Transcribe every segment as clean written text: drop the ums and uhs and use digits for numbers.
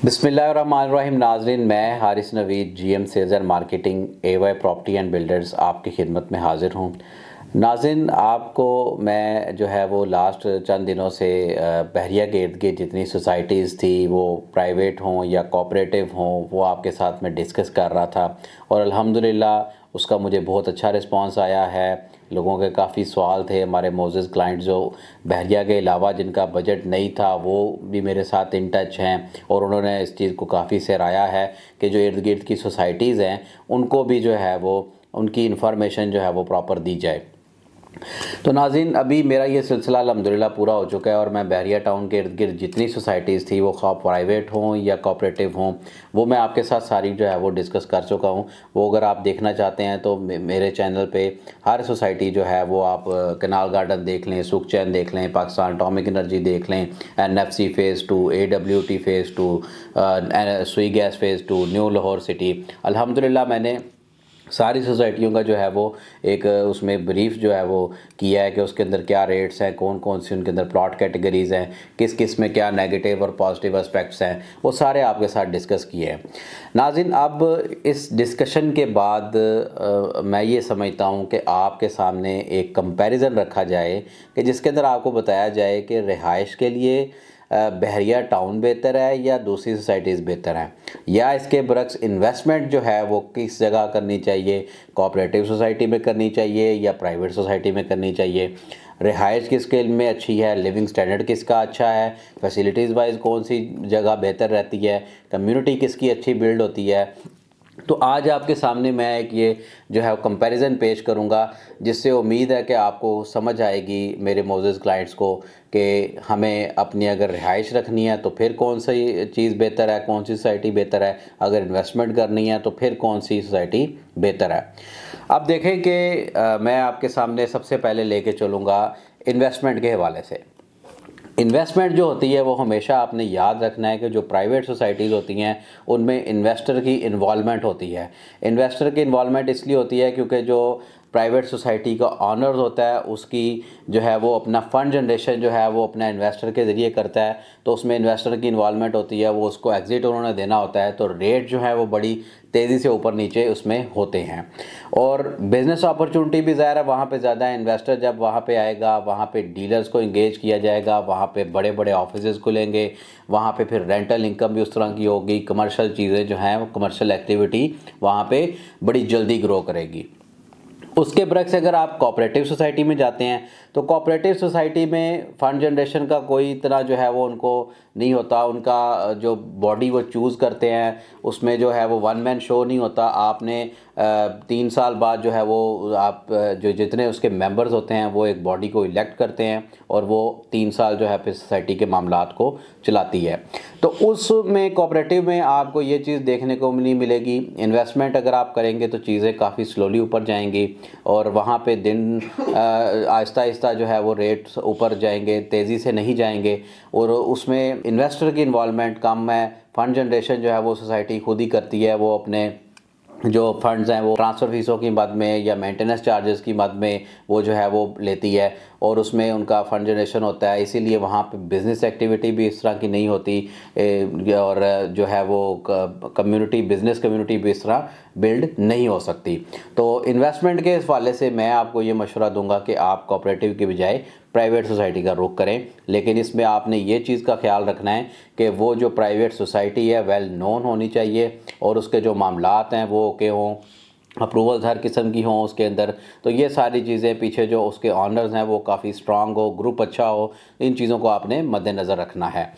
बिस्मिल्लाहिर्रहमानिर्रहीम। नाज़रीन, मैं Haris Naveed, GM sales and marketing, AY property and builders आपकी खिदमत में हाज़िर हूँ। नाज़रीन, आपको मैं जो है वो लास्ट चंद दिनों से बहरिया के इर्द गिर्द जितनी सोसाइटीज़ थी, वो प्राइवेट हों या कोऑपरेटिव हों, वो आपके साथ में डिस्कस कर रहा था और अल्हम्दुलिल्लाह उसका मुझे बहुत अच्छा रिस्पांस आया है। लोगों के काफ़ी सवाल थे। हमारे मोअज़्ज़ज़ क्लाइंट जो बहरिया के अलावा जिनका बजट नहीं था, वो भी मेरे साथ इन टच हैं और उन्होंने इस चीज़ को काफ़ी सराहा है कि जो इर्द गिर्द की सोसाइटीज़ हैं, उनको भी जो है वो उनकी इन्फॉर्मेशन जो है वो प्रॉपर दी जाए। तो नाज़रीन, अभी मेरा ये सिलसिला अल्हम्दुलिल्लाह पूरा हो चुका है और मैं बहरिया टाउन के इर्द गिर्द जितनी सोसाइटीज़ थी, वो ख़्वाह प्राइवेट हों या कोऑपरेटिव हों, वो मैं आपके साथ सारी जो है वो डिस्कस कर चुका हूँ। वो अगर आप देखना चाहते हैं तो मेरे चैनल पे हर सोसाइटी जो है वो आप कैनाल गार्डन देख लें, सुखचैन देख लें, पाकिस्तान एटॉमिक एनर्जी देख लें, एनएफसी फ़ेज़ 2, एडब्ल्यूटी फ़ेज़ 2, सुई gas phase 2, new Lahore city. अल्हम्दुलिल्लाह मैंने सारी सोसाइटियों का जो है वो एक उसमें ब्रीफ जो है वो किया है कि उसके अंदर क्या रेट्स हैं, कौन कौन सी उनके अंदर प्लॉट कैटेगरीज़ हैं, किस किस में क्या नेगेटिव और पॉजिटिव एस्पेक्ट्स हैं, वो सारे आपके साथ डिस्कस किए हैं। नाज़रीन, अब इस डिस्कशन के बाद मैं ये समझता हूँ कि आपके सामने एक कंपैरिजन रखा जाए कि जिसके अंदर आपको बताया जाए कि रिहाइश के लिए बहरिया टाउन बेहतर है या दूसरी सोसाइटीज़ बेहतर हैं, या इसके बरक्स इन्वेस्टमेंट जो है वो किस जगह करनी चाहिए, कोऑपरेटिव सोसाइटी में करनी चाहिए या प्राइवेट सोसाइटी में करनी चाहिए, रिहाइश किस स्केल में अच्छी है, लिविंग स्टैंडर्ड किसका अच्छा है, फैसिलिटीज़ वाइज कौन सी जगह बेहतर रहती है, कम्युनिटी किसकी अच्छी बिल्ड होती है। तो आज आपके सामने मैं एक ये जो है कंपैरिजन पेश करूंगा, जिससे उम्मीद है कि आपको समझ आएगी मेरे मोअज़्ज़ज़ क्लाइंट्स को कि हमें अपनी अगर रिहाइश रखनी है तो फिर कौन सी चीज़ बेहतर है, कौन सी सोसाइटी बेहतर है, अगर इन्वेस्टमेंट करनी है तो फिर कौन सी सोसाइटी बेहतर है। अब देखें कि मैं आपके सामने सबसे पहले लेके चलूँगा इन्वेस्टमेंट के हवाले से। इन्वेस्टमेंट जो होती है वो हमेशा आपने याद रखना है कि जो प्राइवेट सोसाइटीज़ होती हैं उनमें इन्वेस्टर की इन्वॉल्वमेंट होती है। इन्वेस्टर की इन्वॉल्वमेंट इसलिए होती है क्योंकि जो प्राइवेट सोसाइटी का ऑनर होता है उसकी जो है वो अपना फ़ंड जनरेशन जो है वो अपना इन्वेस्टर के ज़रिए करता है, तो उसमें इन्वेस्टर की इन्वॉल्वमेंट होती है, वो उसको एग्ज़िट उन्होंने देना होता है, तो रेट जो है वो बड़ी तेज़ी से ऊपर नीचे उसमें होते हैं। और बिज़नेस अपॉर्चुनिटी भी ज़ाहिर है वहाँ पे ज़्यादा है। इन्वेस्टर जब वहाँ पे आएगा, वहाँ पे डीलर्स को इंगेज किया जाएगा, वहाँ पे बड़े बड़े ऑफिसेज़ खुलेंगे, वहाँ पे फिर रेंटल इनकम भी उस तरह की होगी, कमर्शियल चीज़ें जो हैं वो कमर्शियल एक्टिविटी वहाँ पे बड़ी जल्दी ग्रो करेगी। उसके बरक्स अगर आप कोऑपरेटिव सोसाइटी में जाते हैं तो कोऑपरेटिव सोसाइटी में फ़ंड जनरेशन का कोई इतना जो है वो उनको नहीं होता। उनका जो बॉडी वो चूज़ करते हैं उसमें जो है वो वन मैन शो नहीं होता। आपने 3 साल बाद जो है वो आप जो जितने उसके मेंबर्स होते हैं वो एक बॉडी को इलेक्ट करते हैं और वो 3 साल जो है फिर सोसाइटी के मामलात को चलाती है। तो उसमें कोऑपरेटिव में आपको ये चीज़ देखने को नहीं मिलेगी। इन्वेस्टमेंट अगर आप करेंगे तो चीज़ें काफ़ी स्लोली ऊपर जाएंगी और वहाँ पे दिन आहिस्ता आहिस्ता जो है वो रेट्स ऊपर जाएंगे, तेज़ी से नहीं जाएंगे और उसमें इन्वेस्टर की इन्वॉल्वमेंट कम है। फ़ंड जनरेशन जो है वो सोसाइटी खुद ही करती है। वो अपने जो फंड्स हैं वो ट्रांसफ़र फ़ीसों की मद में या मेंटेनेंस चार्जेस की मद में वो जो है वो लेती है और उसमें उनका फ़ंड जनरेशन होता है। इसीलिए वहाँ पे बिज़नेस एक्टिविटी भी इस तरह की नहीं होती और जो है वो कम्युनिटी बिज़नेस कम्युनिटी भी इस तरह बिल्ड नहीं हो सकती। तो इन्वेस्टमेंट के हवाले से मैं आपको ये मशवरा दूंगा कि आप कोऑपरेटिव के बजाय प्राइवेट सोसाइटी का रुख करें, लेकिन इसमें आपने ये चीज़ का ख्याल रखना है कि वो जो प्राइवेट सोसाइटी है वेल नोन होनी चाहिए और उसके जो मामलात हैं वो ओके हों, अप्रूवल्स हर किस्म की हों उसके अंदर। तो ये सारी चीज़ें पीछे जो उसके ऑनर्स हैं वो काफ़ी स्ट्रांग हो, ग्रुप अच्छा हो, इन चीज़ों को आपने मद्देनज़र रखना है।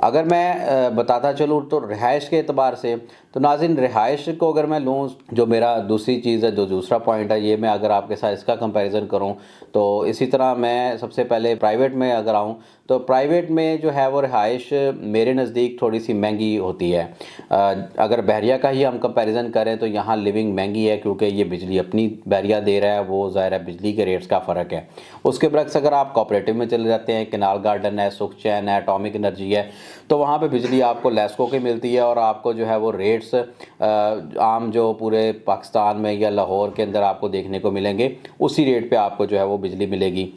अगर मैं बताता चलूँ तो रिहाइश के एतबार से, तो नाज़रीन रिहाइश को अगर मैं लूँ, जो मेरा दूसरी चीज़ है, जो दूसरा पॉइंट है, ये मैं अगर आपके साथ इसका कंपैरिजन करूँ तो इसी तरह मैं सबसे पहले प्राइवेट में अगर आऊँ तो प्राइवेट में जो है वो रिहाइश मेरे नज़दीक थोड़ी सी महंगी होती है। अगर बहरिया का ही हम कंपैरिजन करें तो यहाँ लिविंग महंगी है क्योंकि ये बिजली अपनी बहरिया दे रहा है, वो ज़ाहिर है बिजली के रेट्स का फ़र्क है। उसके बरक्स अगर आप कोऑपरेटिव में चले जाते हैं, कैनाल गार्डन है, सुखचैन है, एटॉमिक एनर्जी है, तो वहाँ पे बिजली आपको लेस्को की मिलती है और आपको जो है वो रेट्स आम जो पूरे पाकिस्तान में या लाहौर के अंदर आपको देखने को मिलेंगे, उसी रेट पे आपको जो है वो बिजली मिलेगी।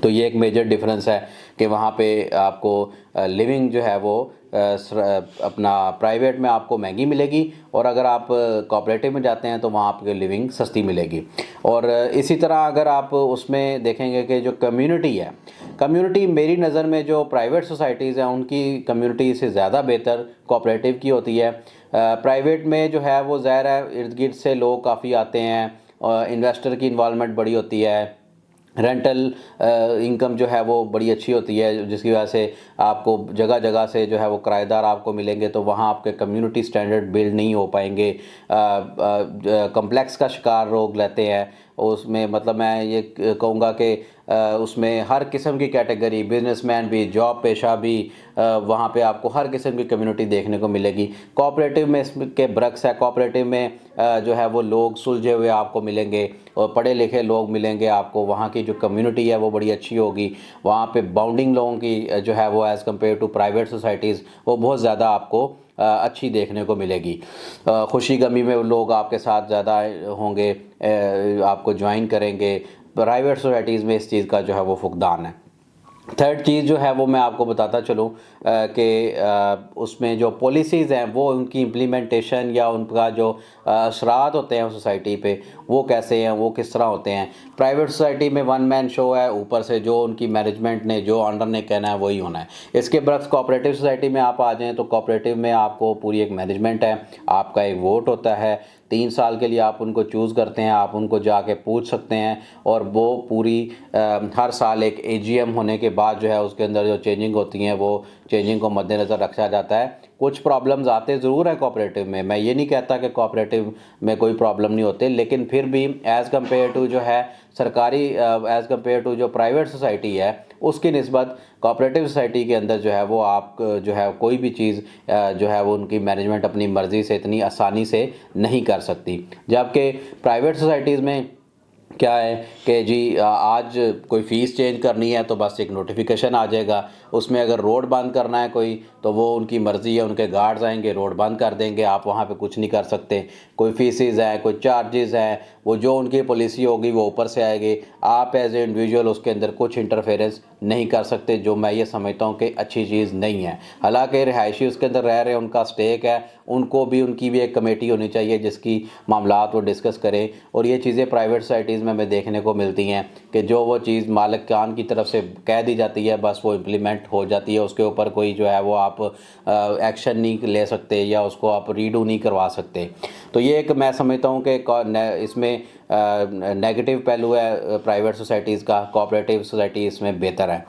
तो ये एक मेजर डिफरेंस है कि वहाँ पे आपको लिविंग जो है वो अपना प्राइवेट में आपको महंगी मिलेगी, और अगर आप कोऑपरेटिव में जाते हैं तो वहाँ आपको लिविंग सस्ती मिलेगी। और इसी तरह अगर आप उसमें देखेंगे कि जो कम्युनिटी है, कम्युनिटी मेरी नज़र में जो प्राइवेट सोसाइटीज़ हैं उनकी कम्युनिटी से ज़्यादा बेहतर कोऑपरेटिव की होती है। प्राइवेट में जो है वो ज़ाहिर है इर्द गिर्द से लोग काफ़ी आते हैं, इन्वेस्टर की इन्वॉल्वमेंट बड़ी होती है, रेंटल इनकम जो है वो बड़ी अच्छी होती है, जिसकी वजह से आपको जगह जगह से जो है वो किराएदार आपको मिलेंगे, तो वहाँ आपके कम्युनिटी स्टैंडर्ड बिल्ड नहीं हो पाएंगे। कम्प्लेक्स का शिकार लोग लेते हैं उसमें, मतलब मैं ये कहूँगा कि उसमें हर किस्म की कैटेगरी, बिजनेसमैन भी, जॉब पेशा भी, वहाँ पे आपको हर किस्म की कम्युनिटी देखने को मिलेगी। कोऑपरेटिव में इसके बरक्स है, कोऑपरेटिव में जो है वो लोग सुलझे हुए आपको मिलेंगे और पढ़े लिखे लोग मिलेंगे आपको। वहाँ की जो कम्युनिटी है वो बड़ी अच्छी होगी। वहाँ पे बाउंडिंग लोगों की जो है वो as compare to private societies वो बहुत ज़्यादा आपको अच्छी देखने को मिलेगी। खुशी गमी में लोग आपके साथ ज़्यादा होंगे, आपको ज्वाइन करेंगे। प्राइवेट सोसाइटीज़ में इस चीज़ का जो है वो फुकदान है। थर्ड चीज़ जो है वो मैं आपको बताता चलूँ कि उसमें जो पॉलिसीज़ हैं वो उनकी इम्प्लीमेंटेशन या उनका जो असरात होते हैं सोसाइटी पे वो कैसे हैं, वो किस तरह होते हैं। प्राइवेट सोसाइटी में वन मैन शो है, ऊपर से जो उनकी मैनेजमेंट ने, जो ऑनर ने कहना है वही होना है। इसके बरक्स कोऑपरेटिव सोसाइटी में आप आ जाएँ तो कोऑपरेटिव में आपको पूरी एक मैनेजमेंट है, आपका एक वोट होता है, 3 साल के लिए आप उनको चूज़ करते हैं, आप उनको जाके पूछ सकते हैं, और वो पूरी हर साल एक एजीएम होने के बाद जो है उसके अंदर जो चेंजिंग होती हैं वो चेंजिंग को मद्देनज़र रखा जाता है। कुछ प्रॉब्लम्स आते ज़रूर हैं कोऑपरेटिव में, मैं ये नहीं कहता कि कोऑपरेटिव में कोई प्रॉब्लम नहीं होते, लेकिन फिर भी एज़ कम्पेयर टू जो है सरकारी, एज़ कम्पेयर टू जो प्राइवेट सोसाइटी है उसकी निस्बत कोऑपरेटिव सोसाइटी के अंदर जो है वो आप जो है कोई भी चीज़ जो है वो उनकी मैनेजमेंट अपनी मर्ज़ी से इतनी आसानी से नहीं कर सकती। जबकि प्राइवेट सोसाइटीज़ में क्या है कि जी आज कोई फ़ीस चेंज करनी है तो बस एक नोटिफिकेशन आ जाएगा, उसमें अगर रोड बंद करना है कोई तो वो उनकी मर्ज़ी है, उनके गार्ड्स आएंगे रोड बंद कर देंगे, आप वहाँ पे कुछ नहीं कर सकते। कोई फ़ीसेस हैं, कोई चार्जेस हैं, वो जो उनकी पॉलिसी होगी वो ऊपर से आएगी, आप एज ए इंडिविजुअल उसके अंदर कुछ इंटरफेरेंस नहीं कर सकते, जो मैं ये समझता हूँ कि अच्छी चीज़ नहीं है। हालांकि रिहायशी उसके अंदर रह रहे हैं, उनका स्टेक है, उनको भी उनकी भी एक कमेटी होनी चाहिए जिसकी मामलात वो डिस्कस करें। और ये चीज़ें प्राइवेट सोसाइटीज़ में हमें देखने को मिलती हैं कि जो वो चीज़ मालिक कान की तरफ से कह दी जाती है बस वो इम्प्लीमेंट हो जाती है, उसके ऊपर कोई जो है वो आप एक्शन नहीं ले सकते या उसको आप रीडू नहीं करवा सकते। तो ये एक मैं समझता हूँ कि इसमें नेगेटिव पहलू है प्राइवेट सोसाइटीज़ का, कोऑपरेटिव सोसाइटी इसमें बेहतर है।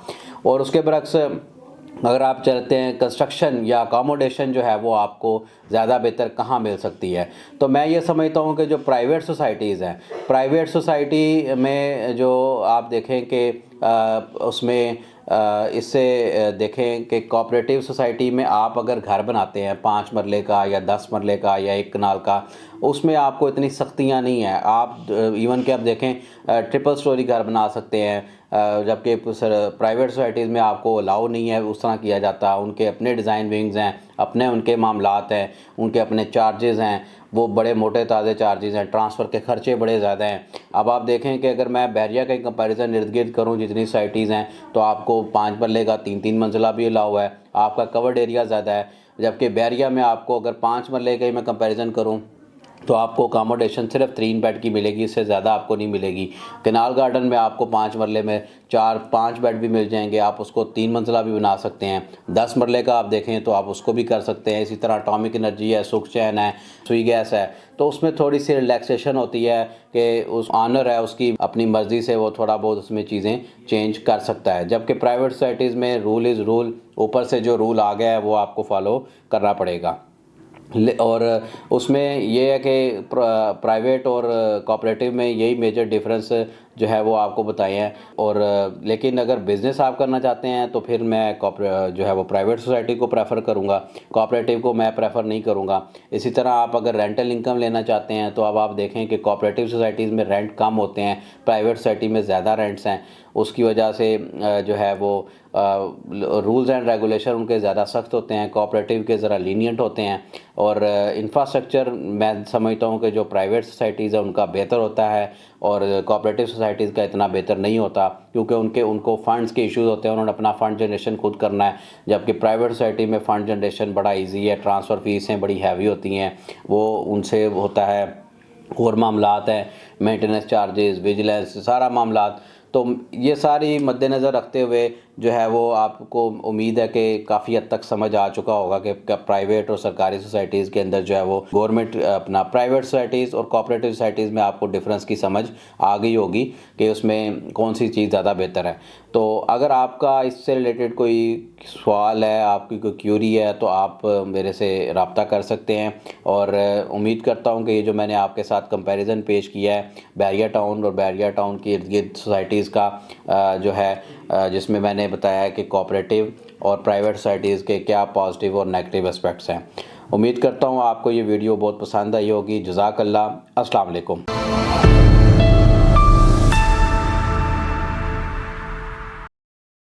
और उसके बरक्स अगर आप चाहते हैं कंस्ट्रक्शन या अकोमोडेशन जो है वो आपको ज़्यादा बेहतर कहाँ मिल सकती है, तो मैं ये समझता हूँ कि जो प्राइवेट सोसाइटीज़ हैं, प्राइवेट सोसाइटी में जो आप देखें कि उसमें इससे देखें कि कोऑपरेटिव सोसाइटी में आप अगर घर बनाते हैं 5 मरले का या 10 मरले का या 1 कनाल का, उसमें आपको इतनी सख्तियां नहीं हैं। आप इवन कि आप देखें ट्रिपल स्टोरी घर बना सकते हैं, जबकि प्राइवेट सोसाइटीज़ में आपको अलाउ नहीं है उस तरह किया जाता। उनके अपने डिज़ाइन विंग्स हैं, अपने उनके मामलात हैं, उनके अपने चार्जेज़ हैं, वो बड़े मोटे ताज़े चार्जेज़ हैं, ट्रांसफ़र के ख़र्चे बड़े ज़्यादा हैं। अब आप देखें कि अगर मैं बहरिया का कंपैरिजन इर्द गिर्द करूँ जितनी सोसाइटीज़ हैं, तो आपको 5 मरले का 3-3 मंजिला भी अलाउ है, आपका कवर्ड एरिया ज़्यादा है। जबकि बहरिया में आपको अगर 5 मरले का ही मैं कंपैरिजन करूँ तो आपको अकोमोडेशन सिर्फ 3 बेड की मिलेगी, इससे ज़्यादा आपको नहीं मिलेगी। कैनाल गार्डन में आपको 5 मरले में 4-5 बेड भी मिल जाएंगे, आप उसको 3 मंजिला भी बना सकते हैं। 10 मरले का आप देखें तो आप उसको भी कर सकते हैं। इसी तरह एटॉमिक एनर्जी है, सुख चैन है, सुई गैस है, तो उसमें थोड़ी सी रिलैक्सेशन होती है कि उस ऑनर है उसकी अपनी मर्ज़ी से वो थोड़ा बहुत उसमें चीज़ें चेंज कर सकता है। जबकि प्राइवेट सोसाइटीज़ में रूल इज़ रूल, ऊपर से जो रूल आ गया है वो आपको फॉलो करना पड़ेगा। और उसमें ये है कि प्राइवेट और कोऑपरेटिव में यही मेजर डिफरेंस जो है वो आपको बताए हैं। और लेकिन अगर बिज़नेस आप करना चाहते हैं तो फिर मैं जो है वो प्राइवेट सोसाइटी को प्रेफर करूँगा, कोऑपरेटिव को मैं प्रेफर नहीं करूँगा। इसी तरह आप अगर रेंटल इनकम लेना चाहते हैं तो अब आप देखें कि कोऑपरेटिव सोसाइटीज़ में रेंट कम होते हैं, प्राइवेट सोसाइटी में ज़्यादा रेंट्स हैं। उसकी वजह से जो है वो रूल्स एंड रेगुलेशन उनके ज़्यादा सख्त होते हैं, कोऑपरेटिव के ज़रा लीनियंट होते हैं। और इंफ्रास्ट्रक्चर मैं समझता हूँ कि जो प्राइवेट सोसाइटीज़ है उनका बेहतर होता है और कोऑपरेटिव सोसाइटीज़ का इतना बेहतर नहीं होता, क्योंकि उनको फ़ंड्स के इश्यूज़ होते हैं, उन्होंने अपना फ़ंड जनरेशन खुद करना है। जबकि प्राइवेट सोसाइटी में फ़ंड जनरेशन बड़ा ईजी है, ट्रांसफ़र फ़ीसें बड़ी हैवी होती हैं, वो उनसे होता है और मामलात हैं, मेंटेनेंस चार्जेस, विजिलेंस, सारा मामलात। तो ये सारी मद्देनज़र रखते हुए जो है वो आपको उम्मीद है कि काफ़ी हद तक समझ आ चुका होगा कि प्राइवेट और सरकारी सोसाइटीज़ के अंदर जो है वो गवर्नमेंट अपना प्राइवेट सोसाइटीज़ और कोऑपरेटिव सोसाइटीज़ में आपको डिफरेंस की समझ आ गई होगी कि उसमें कौन सी चीज़ ज़्यादा बेहतर है। तो अगर आपका इससे रिलेटेड कोई सवाल है, आपकी कोई क्यूरी है, तो आप मेरे से रब्ता कर सकते हैं। और उम्मीद करता हूँ कि ये जो मैंने आपके साथ कंपैरिजन पेश किया है बैरिया टाउन और बैरिया टाउन के इर्द गिर्द सोसाइटीज़ का, जो है जिसमें मैंने बताया है कि कोऑपरेटिव और प्राइवेट सोसाइटीज़ के क्या पॉजिटिव और नेगेटिव एस्पेक्ट्स हैं। उम्मीद करता हूँ आपको ये वीडियो बहुत पसंद आई होगी। जज़ाकल्लाह। अस्सलाम वालेकुम।